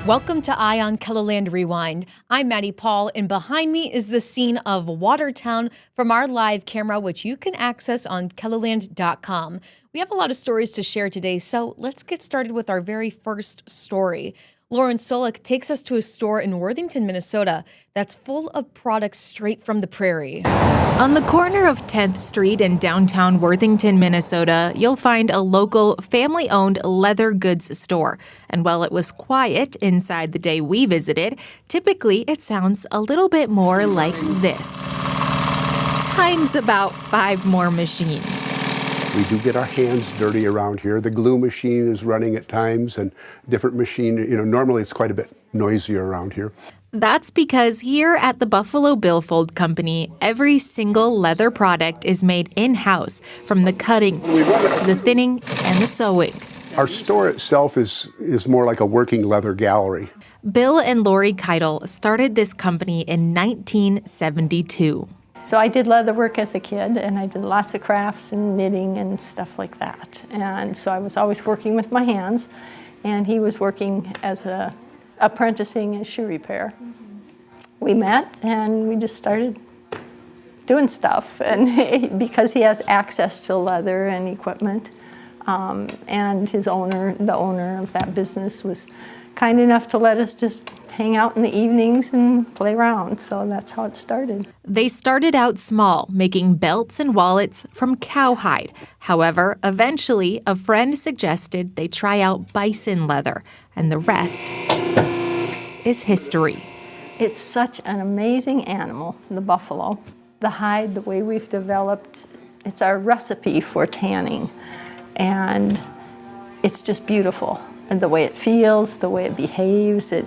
Welcome to Eye on KELOLAND Rewind. I'm Maddie Paul, and behind me is the scene of Watertown from our live camera, which you can access on KELOLAND.com. We have a lot of stories to share today, so let's get started with our very first story. Lauren Solik takes us to a store in Worthington, Minnesota that's full of products straight from the prairie. On the corner of 10th Street in downtown Worthington, Minnesota, you'll find a local family-owned leather goods store. And while it was quiet inside the day we visited, typically it sounds a little bit more like this, times about 5 more machines. We do get our hands dirty around here. The glue machine is running at times, and different machine, normally it's quite a bit noisier around here. That's because here at the Buffalo Billfold Company, every single leather product is made in-house, from the cutting to the thinning and the sewing. Our store itself is more like a working leather gallery. Bill and Lori Kettle started this company in 1972. So I did leather work as a kid, and I did lots of crafts and knitting and stuff like that. And so I was always working with my hands, and he was working as apprenticing in shoe repair. We met, and we just started doing stuff, and because he has access to leather and equipment, and the owner of that business was kind enough to let us just hang out in the evenings and play around. So that's how it started. They started out small, making belts and wallets from cowhide. However, eventually, a friend suggested they try out bison leather, and the rest is history. It's such an amazing animal, the buffalo. The hide, the way we've developed, it's our recipe for tanning. And it's just beautiful. And the way it feels, the way it behaves, it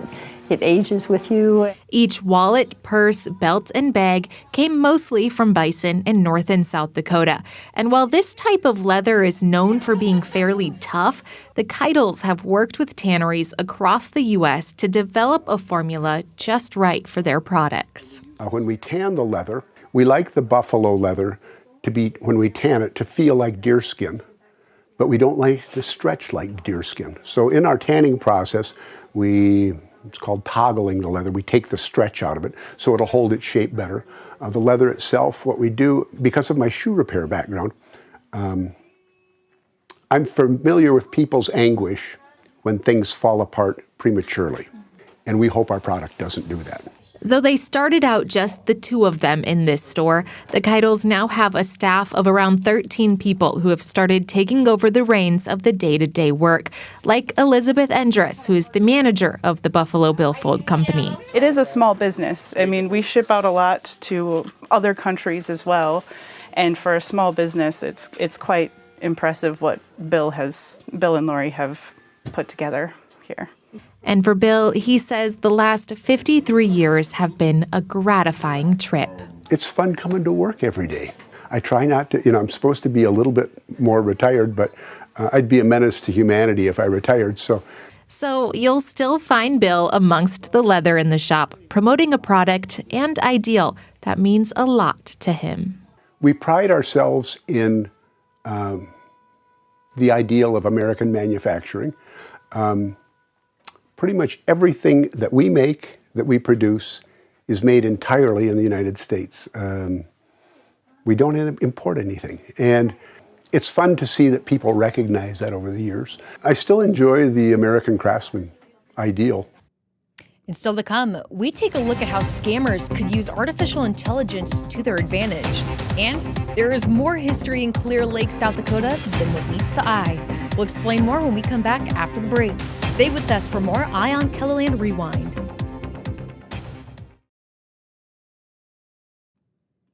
ages with you. Each wallet, purse, belt, and bag came mostly from bison in North and South Dakota. And while this type of leather is known for being fairly tough, the Kettles have worked with tanneries across the U.S. to develop a formula just right for their products. When we tan the leather, we like the buffalo leather to be, when we tan it, to feel like deerskin. But we don't like it to stretch like deerskin. So in our tanning process, it's called toggling the leather. We take the stretch out of it so it'll hold its shape better. The leather itself, what we do, because of my shoe repair background, I'm familiar with people's anguish when things fall apart prematurely. And we hope our product doesn't do that. Though they started out just the 2 of them in this store, the Kettles now have a staff of around 13 people who have started taking over the reins of the day-to-day work, like Elizabeth Endress, who is the manager of the Buffalo Billfold Company. It is a small business. I mean, we ship out a lot to other countries as well, and for a small business, it's quite impressive what Bill and Lori have put together here. And for Bill, he says the last 53 years have been a gratifying trip. It's fun coming to work every day. I try not to, I'm supposed to be a little bit more retired, but I'd be a menace to humanity if I retired, So you'll still find Bill amongst the leather in the shop, promoting a product and ideal that means a lot to him. We pride ourselves in the ideal of American manufacturing. Pretty much everything that we make, that we produce, is made entirely in the United States. We don't import anything. And it's fun to see that people recognize that over the years. I still enjoy the American craftsman ideal. And still to come, we take a look at how scammers could use artificial intelligence to their advantage. And there is more history in Clear Lake, South Dakota than what meets the eye. We'll explain more when we come back after the break. Stay with us for more Eye on KELOLAND Rewind.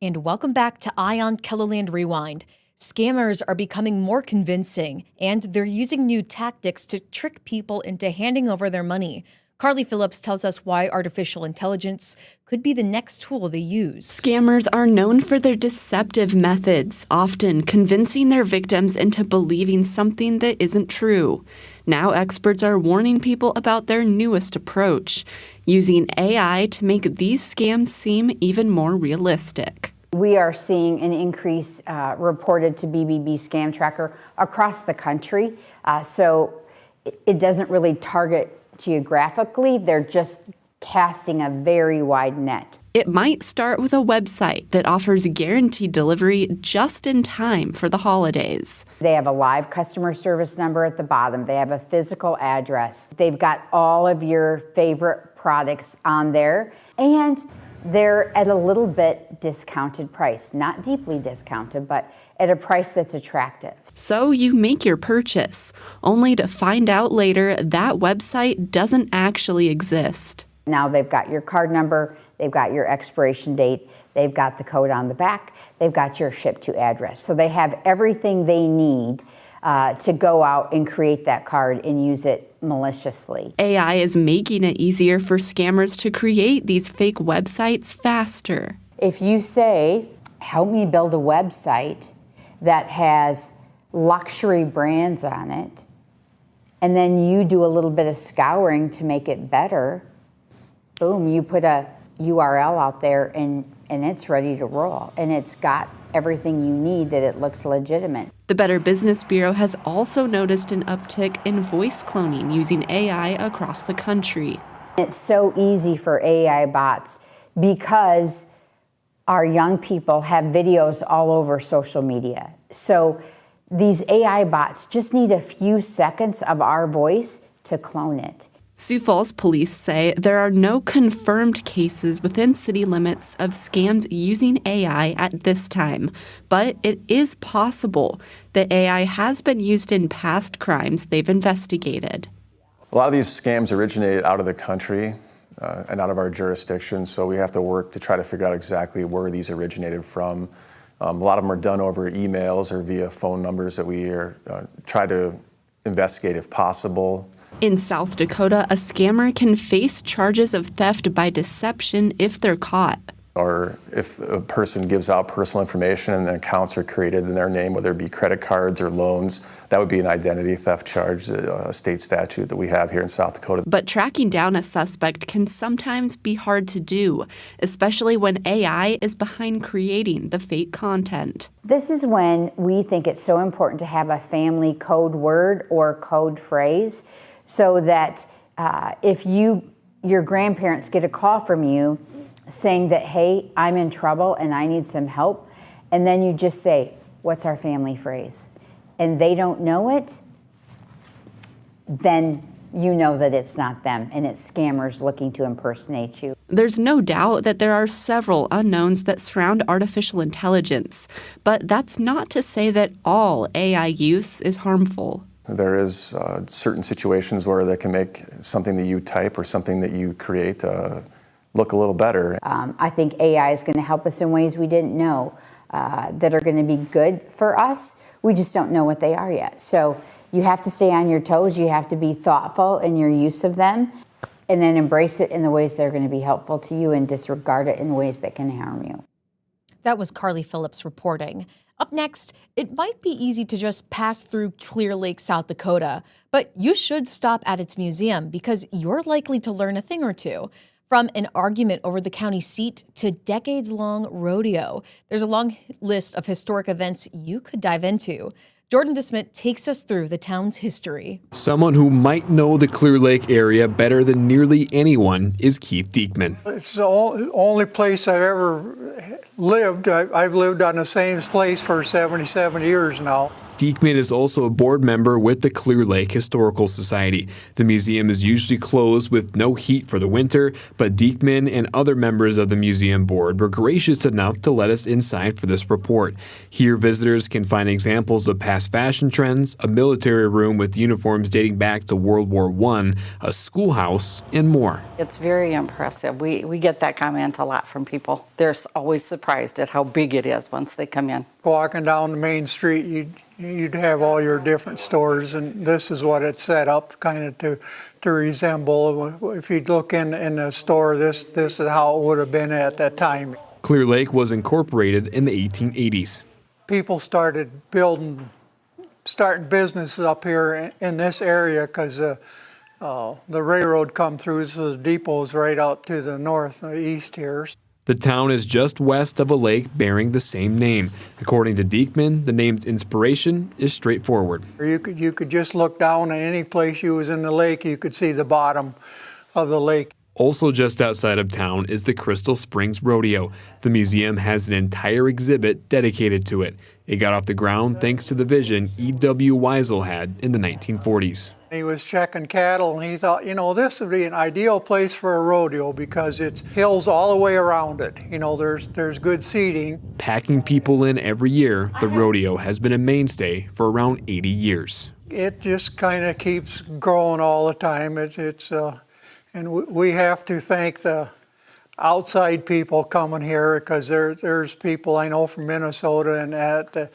And welcome back to Eye on KELOLAND Rewind. Scammers are becoming more convincing, and they're using new tactics to trick people into handing over their money. Carly Phillips tells us why artificial intelligence could be the next tool they use. Scammers are known for their deceptive methods, often convincing their victims into believing something that isn't true. Now experts are warning people about their newest approach, using AI to make these scams seem even more realistic. We are seeing an increase reported to BBB Scam Tracker across the country. So it doesn't really target geographically, they're just casting a very wide net. It might start with a website that offers guaranteed delivery just in time for the holidays. They have a live customer service number at the bottom. They have a physical address. They've got all of your favorite products on there, and they're at a little bit discounted price, not deeply discounted, but at a price that's attractive. So you make your purchase, only to find out later that website doesn't actually exist. Now they've got your card number, they've got your expiration date, they've got the code on the back, they've got your ship to address. So they have everything they need to go out and create that card and use it maliciously. AI is making it easier for scammers to create these fake websites faster. If you say, help me build a website that has luxury brands on it, and then you do a little bit of scouring to make it better, boom, you put a URL out there and it's ready to roll. And it's got everything you need that it looks legitimate. The Better Business Bureau has also noticed an uptick in voice cloning using AI across the country. It's so easy for AI bots because our young people have videos all over social media. So these AI bots just need a few seconds of our voice to clone it. Sioux Falls police say there are no confirmed cases within city limits of scams using AI at this time, but it is possible that AI has been used in past crimes they've investigated. A lot of these scams originate out of the country and out of our jurisdiction, so we have to work to try to figure out exactly where these originated from. A lot of them are done over emails or via phone numbers that we try to investigate if possible. In South Dakota, a scammer can face charges of theft by deception if they're caught. Or if a person gives out personal information and then accounts are created in their name, whether it be credit cards or loans, that would be an identity theft charge, a state statute that we have here in South Dakota. But tracking down a suspect can sometimes be hard to do, especially when AI is behind creating the fake content. This is when we think it's so important to have a family code word or code phrase, so that if your grandparents get a call from you saying that, hey, I'm in trouble and I need some help, and then you just say, what's our family phrase? And they don't know it, then you know that it's not them and it's scammers looking to impersonate you. There's no doubt that there are several unknowns that surround artificial intelligence, but that's not to say that all AI use is harmful. There is certain situations where they can make something that you type or something that you create look a little better. I think AI is going to help us in ways we didn't know that are going to be good for us. We just don't know what they are yet. So you have to stay on your toes. You have to be thoughtful in your use of them, and then embrace it in the ways that are going to be helpful to you and disregard it in ways that can harm you. That was Carly Phillips reporting. Up next, it might be easy to just pass through Clear Lake, South Dakota, but you should stop at its museum because you're likely to learn a thing or two. From an argument over the county seat to decades-long rodeo, there's a long list of historic events you could dive into. Jordan DeSmit takes us through the town's history. Someone who might know the Clear Lake area better than nearly anyone is Keith Diekman. It's the only place I've ever lived. I've lived on the same place for 77 years now. Diekman is also a board member with the Clear Lake Historical Society. The museum is usually closed with no heat for the winter, but Diekman and other members of the museum board were gracious enough to let us inside for this report. Here, visitors can find examples of past fashion trends, a military room with uniforms dating back to World War I, a schoolhouse, and more. It's very impressive. We get that comment a lot from people. They're always surprised at how big it is once they come in. Walking down the main street, you'd have all your different stores, and this is what it's set up kind of to resemble. If you'd look in the store, this is how it would have been at that time. Clear Lake was incorporated in the 1880s. People started starting businesses up here in this area because the railroad come through, so the depot's right out to the north and east here. The town is just west of a lake bearing the same name. According to Diekman, the name's inspiration is straightforward. You could just look down at any place you was in the lake, you could see the bottom of the lake. Also just outside of town is the Crystal Springs Rodeo. The museum has an entire exhibit dedicated to it. It got off the ground thanks to the vision E.W. Weisel had in the 1940s. He was checking cattle and he thought, this would be an ideal place for a rodeo because it's hills all the way around it. There's good seating. Packing people in every year, the rodeo has been a mainstay for around 80 years. It just kind of keeps growing all the time. And we have to thank the outside people coming here because there's people I know from Minnesota and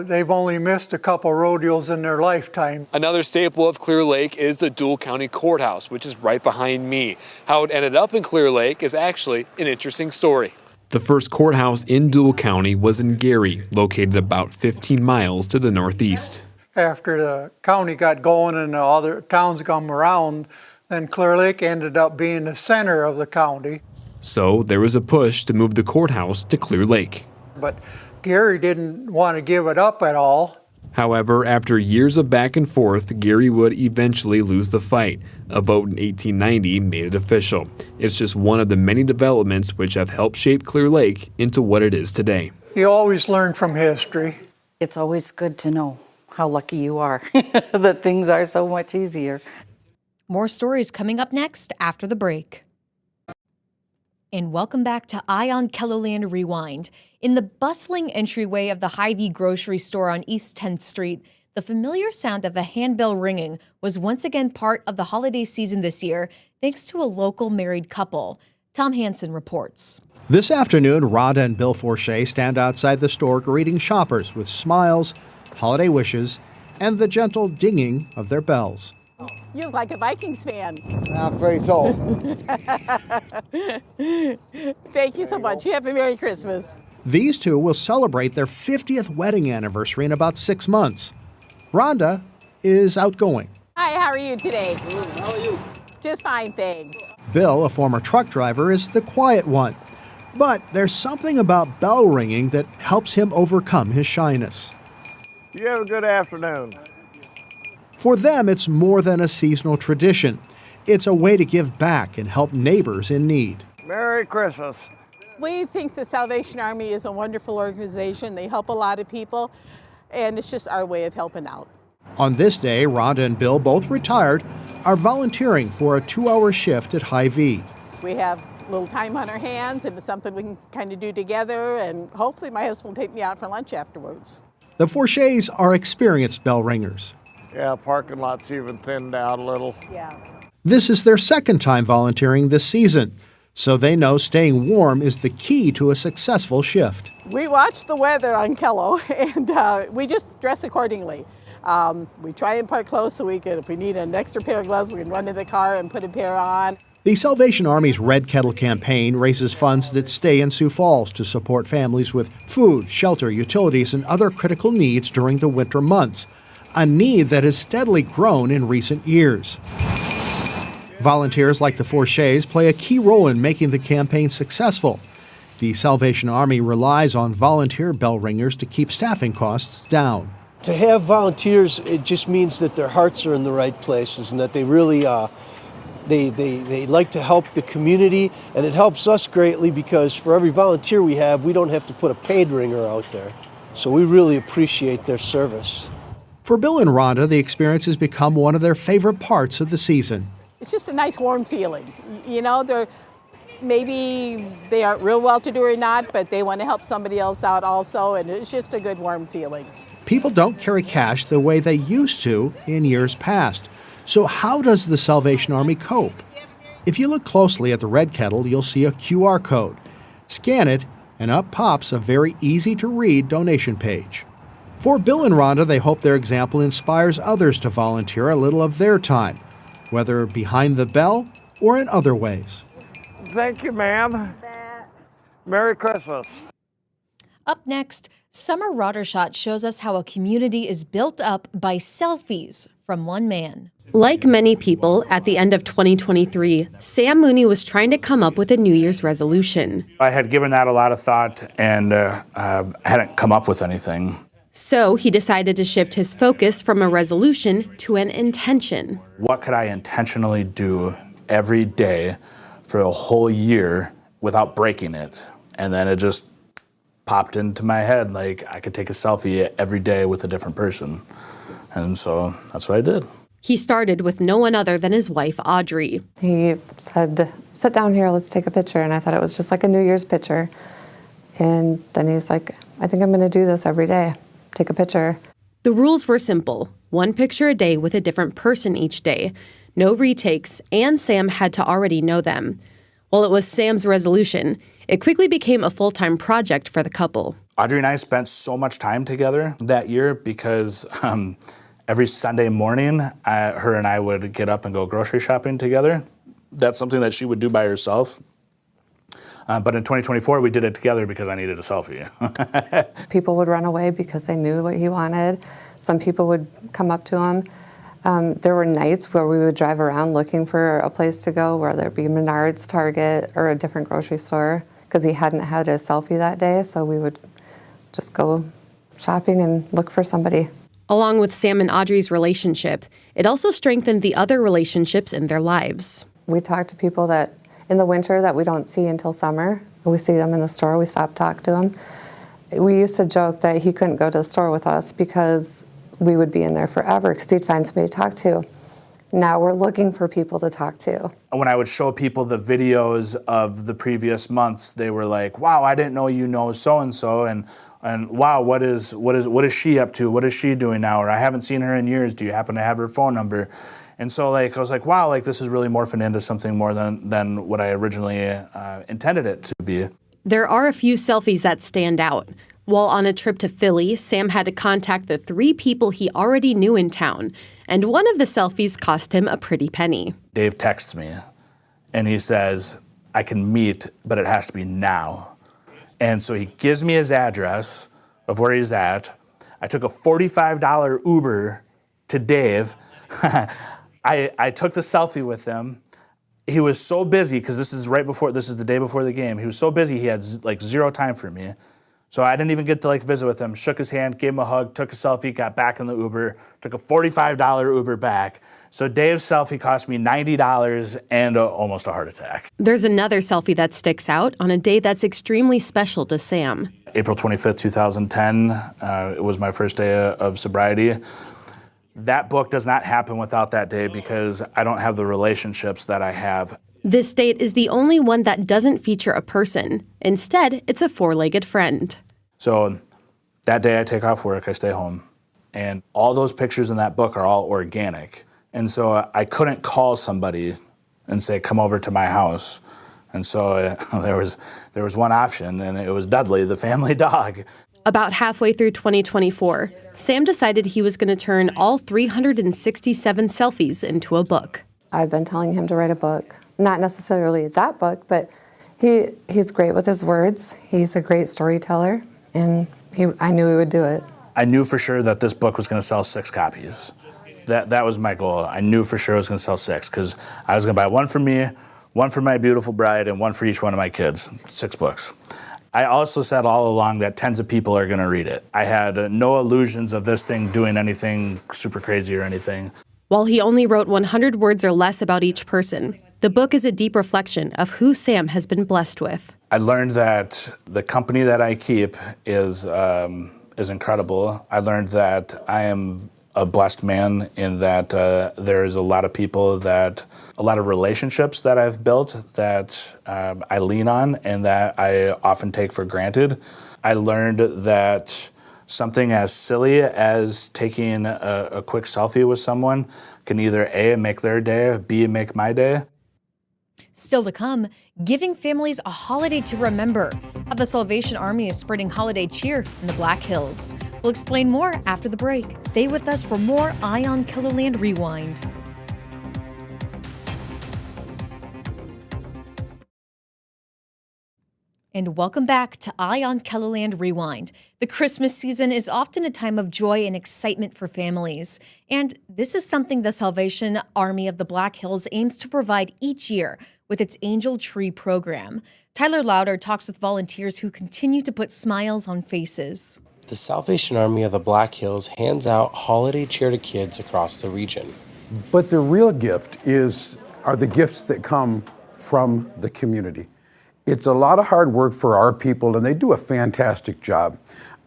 they've only missed a couple rodeos in their lifetime. Another staple of Clear Lake is the Dual County Courthouse, which is right behind me. How it ended up in Clear Lake is actually an interesting story. The first courthouse in Dual County was in Gary, located about 15 miles to the northeast. After the county got going and the other towns come around, then Clear Lake ended up being the center of the county. So there was a push to move the courthouse to Clear Lake. But Gary didn't want to give it up at all. However, after years of back and forth, Gary would eventually lose the fight. A vote in 1890 made it official. It's just one of the many developments which have helped shape Clear Lake into what it is today. You always learn from history. It's always good to know how lucky you are that things are so much easier. More stories coming up next after the break. And welcome back to Eye on KELOLAND Rewind. In the bustling entryway of the Hy-Vee grocery store on East 10th Street, the familiar sound of a handbell ringing was once again part of the holiday season this year, thanks to a local married couple. Tom Hansen reports. This afternoon, Rhonda and Bill Forshey stand outside the store greeting shoppers with smiles, holiday wishes, and the gentle dinging of their bells. You look like a Vikings fan. I'm afraid so. Thank you so much. You have a Merry Christmas. These two will celebrate their 50th wedding anniversary in about 6 months. Rhonda is outgoing. Hi, how are you today? Good. How are you? Just fine, thanks. Bill, a former truck driver, is the quiet one. But there's something about bell ringing that helps him overcome his shyness. You have a good afternoon. For them, it's more than a seasonal tradition. It's a way to give back and help neighbors in need. Merry Christmas. We think the Salvation Army is a wonderful organization. They help a lot of people, and it's just our way of helping out. On this day, Rhonda and Bill, both retired, are volunteering for a 2-hour shift at Hy-Vee. We have a little time on our hands, and it's something we can kind of do together, and hopefully my husband will take me out for lunch afterwards. The Forshays are experienced bell ringers. Yeah, parking lot's even thinned out a little. Yeah. This is their second time volunteering this season, so they know staying warm is the key to a successful shift. We watch the weather on Kettle, and we just dress accordingly. We try and park close so we can, if we need an extra pair of gloves, we can run to the car and put a pair on. The Salvation Army's Red Kettle campaign raises funds that stay in Sioux Falls to support families with food, shelter, utilities, and other critical needs during the winter months, a need that has steadily grown in recent years. Volunteers like the Forshays play a key role in making the campaign successful. The Salvation Army relies on volunteer bell ringers to keep staffing costs down. To have volunteers, it just means that their hearts are in the right places and that they really they like to help the community, and it helps us greatly because for every volunteer we have, we don't have to put a paid ringer out there. So we really appreciate their service. For Bill and Rhonda, the experience has become one of their favorite parts of the season. It's just a nice warm feeling. You know, maybe they aren't real well-to-do or not, but they want to help somebody else out also, and it's just a good warm feeling. People don't carry cash the way they used to in years past. So how does the Salvation Army cope? If you look closely at the Red Kettle, you'll see a QR code. Scan it, and up pops a very easy-to-read donation page. For Bill and Rhonda, they hope their example inspires others to volunteer a little of their time, whether behind the bell or in other ways. Thank you, ma'am. Merry Christmas. Up next, Summer Roddershot shows us how a community is built up by selfies from one man. Like many people, at the end of 2023, Sam Mooney was trying to come up with a New Year's resolution. I had given that a lot of thought and hadn't come up with anything. So he decided to shift his focus from a resolution to an intention. What could I intentionally do every day for a whole year without breaking it? And then it just popped into my head, like I could take a selfie every day with a different person. And so that's what I did. He started with no one other than his wife, Audrey. He said, sit down here, let's take a picture. And I thought it was just like a New Year's picture. And then he's like, I think I'm going to do this every day. Take a picture. The rules were simple. 1 picture a day with a different person each day. No retakes, and Sam had to already know them. While it was Sam's resolution, it quickly became a full-time project for the couple. Audrey and I spent so much time together that year because every Sunday morning, her and I would get up and go grocery shopping together. That's something that she would do by herself. But in 2024, we did it together because I needed a selfie. People would run away because they knew what he wanted. Some people would come up to him. There were nights where we would drive around looking for a place to go, whether it be Menards, Target, or a different grocery store, because he hadn't had a selfie that day. So we would just go shopping and look for somebody. Along with Sam and Audrey's relationship, it also strengthened the other relationships in their lives. We talk to people that in the winter that we don't see until summer. We see them in the store, we stop talk to them. We used to joke that he couldn't go to the store with us because we would be in there forever because he'd find somebody to talk to. Now we're looking for people to talk to. When I would show people the videos of the previous months, they were like, wow, I didn't know you know so-and-so, and wow, what is she up to? What is she doing now? Or I haven't seen her in years. Do you happen to have her phone number? And so I was like, wow, this is really morphing into something more than what I originally intended it to be. There are a few selfies that stand out. While on a trip to Philly, Sam had to contact the 3 people he already knew in town, and one of the selfies cost him a pretty penny. Dave texts me, and he says, I can meet, but it has to be now. And so he gives me his address of where he's at. I took a $45 Uber to Dave. I took the selfie with him. He was so busy, because this is the day before the game. He was so busy, he had zero time for me. So I didn't even get to visit with him. Shook his hand, gave him a hug, took a selfie, got back in the Uber, took a $45 Uber back. So Dave's selfie cost me $90 and almost a heart attack. There's another selfie that sticks out on a day that's extremely special to Sam. April 25th, 2010, it was my first day of sobriety. That book does not happen without that day because I don't have the relationships that I have. This date is the only one that doesn't feature a person. Instead, it's a 4-legged friend. So that day I take off work, I stay home, and all those pictures in that book are all organic. And so I couldn't call somebody and say, come over to my house. And so there was one option, and it was Dudley, the family dog. About halfway through 2024, Sam decided he was going to turn all 367 selfies into a book. I've been telling him to write a book. Not necessarily that book, but he's great with his words. He's a great storyteller, and I knew he would do it. I knew for sure that this book was going to sell 6 copies. That was my goal. I knew for sure it was going to sell 6 because I was going to buy one for me, one for my beautiful bride, and one for each one of my kids. 6 books. I also said all along that tens of people are going to read it. I had no illusions of this thing doing anything super crazy or anything. While he only wrote 100 words or less about each person, the book is a deep reflection of who Sam has been blessed with. I learned that the company that I keep is incredible. I learned that I am a blessed man in that there's a lot of people a lot of relationships that I've built that I lean on and that I often take for granted. I learned that something as silly as taking a quick selfie with someone can either A, make their day, B, make my day. Still to come, giving families a holiday to remember, how the Salvation Army is spreading holiday cheer in the Black Hills. We'll explain more after the break. Stay with us for more Eye on KELOLAND Rewind. and welcome back to Eye on KELOLAND Rewind. The Christmas season is often a time of joy and excitement for families, and this is something the Salvation Army of the Black Hills aims to provide each year with its Angel Tree program. Tyler Lauder talks with volunteers who continue to put smiles on faces. The Salvation Army of the Black Hills hands out holiday cheer to kids across the region. But the real gift are the gifts that come from the community. It's a lot of hard work for our people, and they do a fantastic job.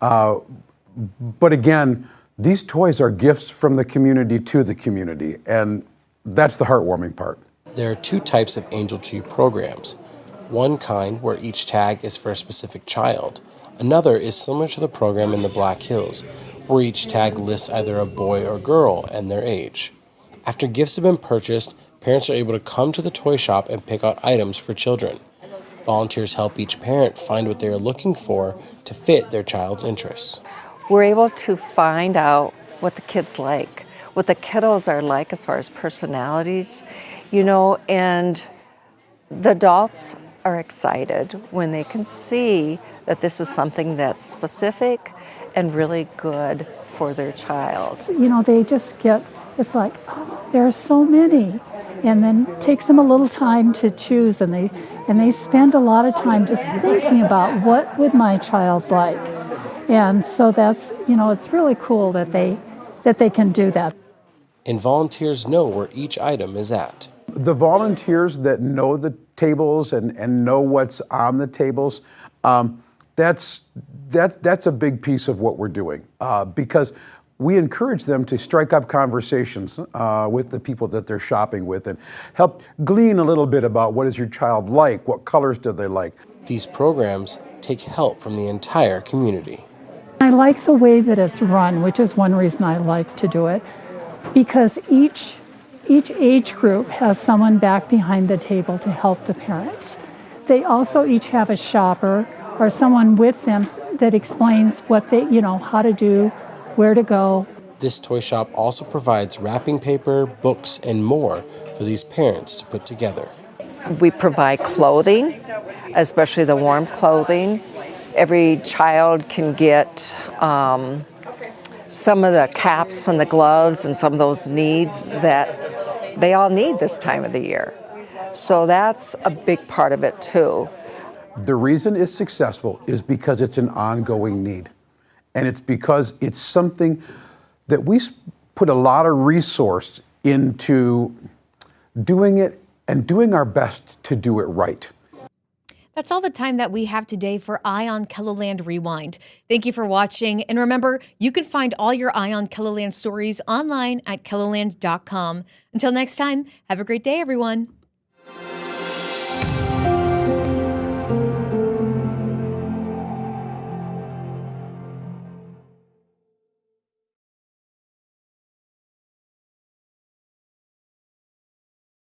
But again, these toys are gifts from the community to the community, and that's the heartwarming part. There are two types of Angel Tree programs. One kind where each tag is for a specific child. Another is similar to the program in the Black Hills, where each tag lists either a boy or girl and their age. After gifts have been purchased, parents are able to come to the toy shop and pick out items for children. Volunteers help each parent find what they are looking for to fit their child's interests. We're able to find out what the kids like, what the kiddos are like as far as personalities, and the adults are excited when they can see that this is something that's specific and really good for their child. They just it's like, oh, there are so many. And then it takes them a little time to choose, and they spend a lot of time just thinking about what would my child like. And so that's, it's really cool that they can do that. And volunteers know where each item is at. The volunteers that know the tables and know what's on the tables, that's a big piece of what we're doing, because we encourage them to strike up conversations with the people that they're shopping with and help glean a little bit about what is your child like, what colors do they like. These programs take help from the entire community. I like the way that it's run, which is one reason I like to do it, because each age group has someone back behind the table to help the parents. They also each have a shopper or someone with them that explains what they, how to do, where to go. This toy shop also provides wrapping paper, books, and more for these parents to put together. We provide clothing, especially the warm clothing. Every child can get some of the caps and the gloves and some of those needs that they all need this time of the year. So that's a big part of it too. The reason it's successful is because it's an ongoing need. And it's because it's something that we put a lot of resource into doing it and doing our best to do it right. That's all the time that we have today for Eye on KELOLAND Rewind. Thank you for watching. And remember, you can find all your Eye on KELOLAND stories online at KELOLAND.com. Until next time, have a great day, everyone.